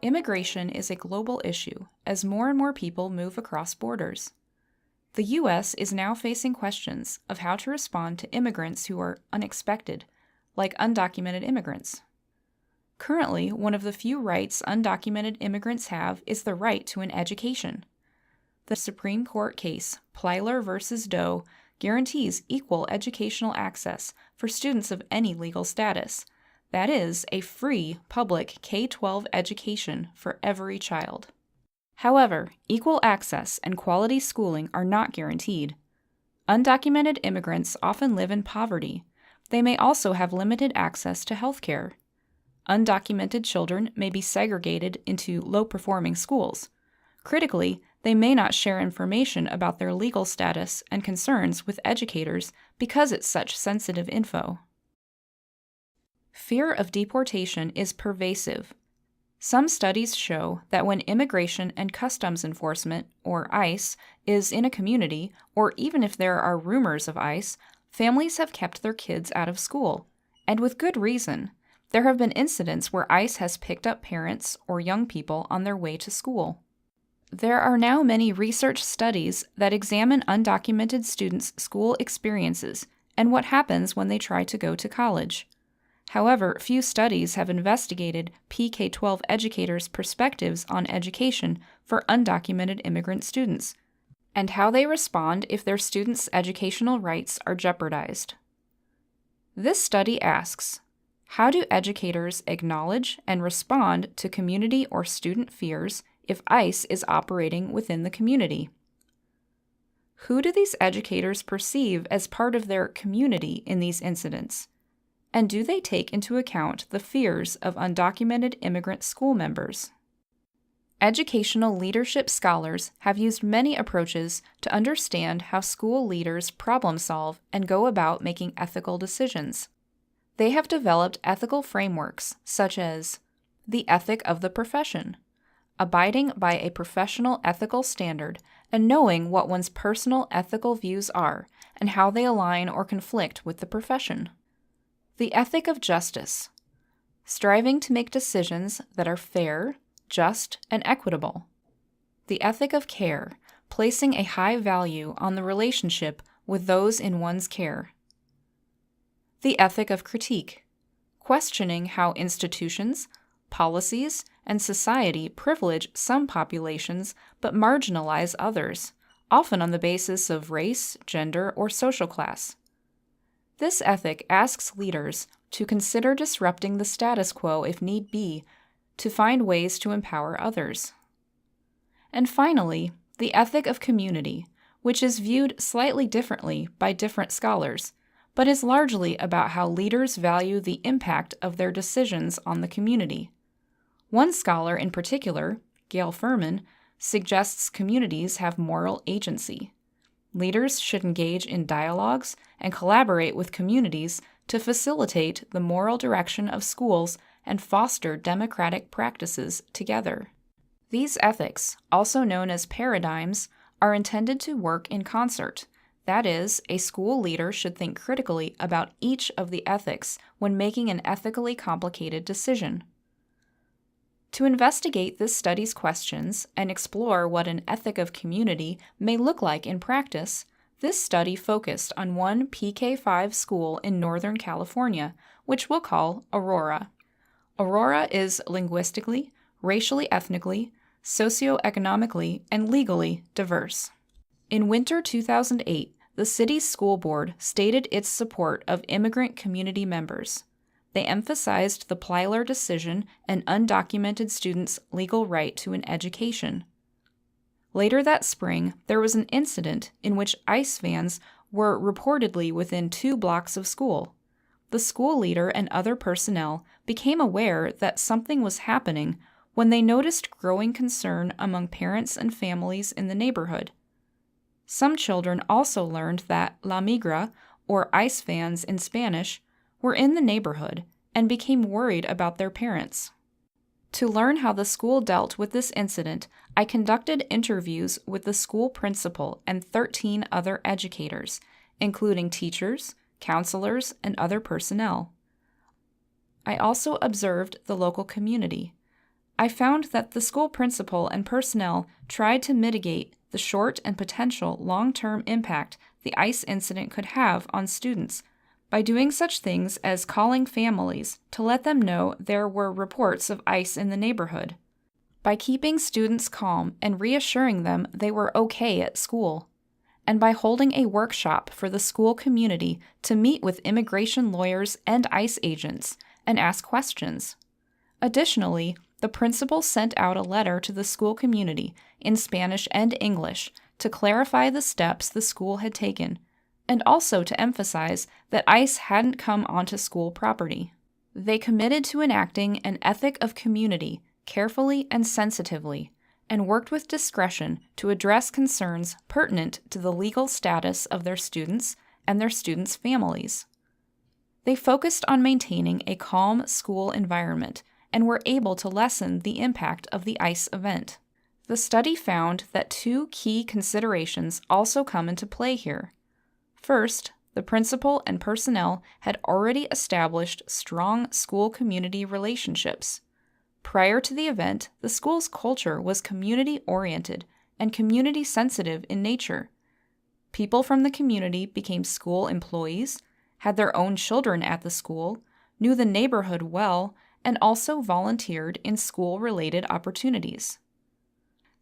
Immigration is a global issue as more and more people move across borders. The U.S. is now facing questions of how to respond to immigrants who are unexpected, like undocumented immigrants. Currently, one of the few rights undocumented immigrants have is the right to an education. The Supreme Court case, Plyler v. Doe, guarantees equal educational access for students of any legal status. That is, a free, public K-12 education for every child. However, equal access and quality schooling are not guaranteed. Undocumented immigrants often live in poverty. They may also have limited access to health care. Undocumented children may be segregated into low-performing schools. Critically, they may not share information about their legal status and concerns with educators because it's such sensitive info. Fear of deportation is pervasive. Some studies show that when Immigration and Customs Enforcement, or ICE, is in a community, or even if there are rumors of ICE, families have kept their kids out of school, and with good reason. There have been incidents where ICE has picked up parents or young people on their way to school. There are now many research studies that examine undocumented students' school experiences and what happens when they try to go to college. However, few studies have investigated PK-12 educators' perspectives on education for undocumented immigrant students, and how they respond if their students' educational rights are jeopardized. This study asks, how do educators acknowledge and respond to community or student fears if ICE is operating within the community? Who do these educators perceive as part of their community in these incidents? And do they take into account the fears of undocumented immigrant school members? Educational leadership scholars have used many approaches to understand how school leaders problem solve and go about making ethical decisions. They have developed ethical frameworks such as the ethic of the profession, abiding by a professional ethical standard and knowing what one's personal ethical views are and how they align or conflict with the profession. The ethic of justice, striving to make decisions that are fair, just, and equitable. The ethic of care, placing a high value on the relationship with those in one's care. The ethic of critique, questioning how institutions, policies, and society privilege some populations but marginalize others, often on the basis of race, gender, or social class. This ethic asks leaders to consider disrupting the status quo if need be, to find ways to empower others. And finally, the ethic of community, which is viewed slightly differently by different scholars, but is largely about how leaders value the impact of their decisions on the community. One scholar in particular, Gail Furman, suggests communities have moral agency. Leaders should engage in dialogues and collaborate with communities to facilitate the moral direction of schools and foster democratic practices together. These ethics, also known as paradigms, are intended to work in concert. That is, a school leader should think critically about each of the ethics when making an ethically complicated decision. To investigate this study's questions and explore what an ethic of community may look like in practice, this study focused on one PK-5 school in Northern California, which we'll call Aurora. Aurora is linguistically, racially, ethnically, socioeconomically, and legally diverse. In winter 2008, the city's school board stated its support of immigrant community members. They emphasized the Plyler decision and undocumented students' legal right to an education. Later that spring, there was an incident in which ICE vans were reportedly within 2 blocks of school. The school leader and other personnel became aware that something was happening when they noticed growing concern among parents and families in the neighborhood. Some children also learned that La Migra, or ICE vans in Spanish, were in the neighborhood and became worried about their parents. To learn how the school dealt with this incident, I conducted interviews with the school principal and 13 other educators, including teachers, counselors, and other personnel. I also observed the local community. I found that the school principal and personnel tried to mitigate the short and potential long-term impact the ICE incident could have on students by doing such things as calling families to let them know there were reports of ICE in the neighborhood, by keeping students calm and reassuring them they were okay at school, and by holding a workshop for the school community to meet with immigration lawyers and ICE agents and ask questions. Additionally, the principal sent out a letter to the school community in Spanish and English to clarify the steps the school had taken, and also to emphasize that ICE hadn't come onto school property. They committed to enacting an ethic of community carefully and sensitively, and worked with discretion to address concerns pertinent to the legal status of their students and their students' families. They focused on maintaining a calm school environment and were able to lessen the impact of the ICE event. The study found that two key considerations also come into play here. First, the principal and personnel had already established strong school-community relationships. Prior to the event, the school's culture was community-oriented and community-sensitive in nature. People from the community became school employees, had their own children at the school, knew the neighborhood well, and also volunteered in school-related opportunities.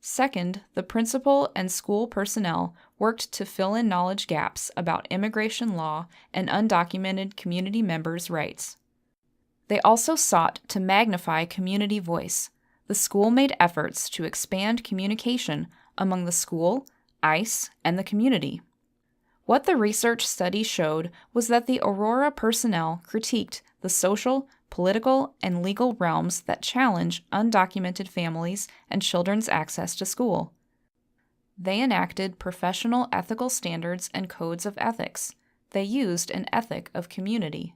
Second, the principal and school personnel worked to fill in knowledge gaps about immigration law and undocumented community members' rights. They also sought to magnify community voice. The school made efforts to expand communication among the school, ICE, and the community. What the research study showed was that the Aurora personnel critiqued the social, political, and legal realms that challenge undocumented families and children's access to school. They enacted professional ethical standards and codes of ethics. They used an ethic of community.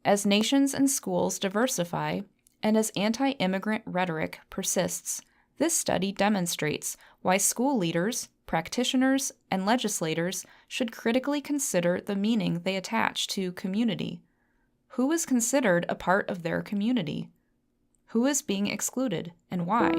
As nations and schools diversify, and as anti-immigrant rhetoric persists, this study demonstrates why school leaders, practitioners, and legislators should critically consider the meaning they attach to community. Who is considered a part of their community? Who is being excluded, and why?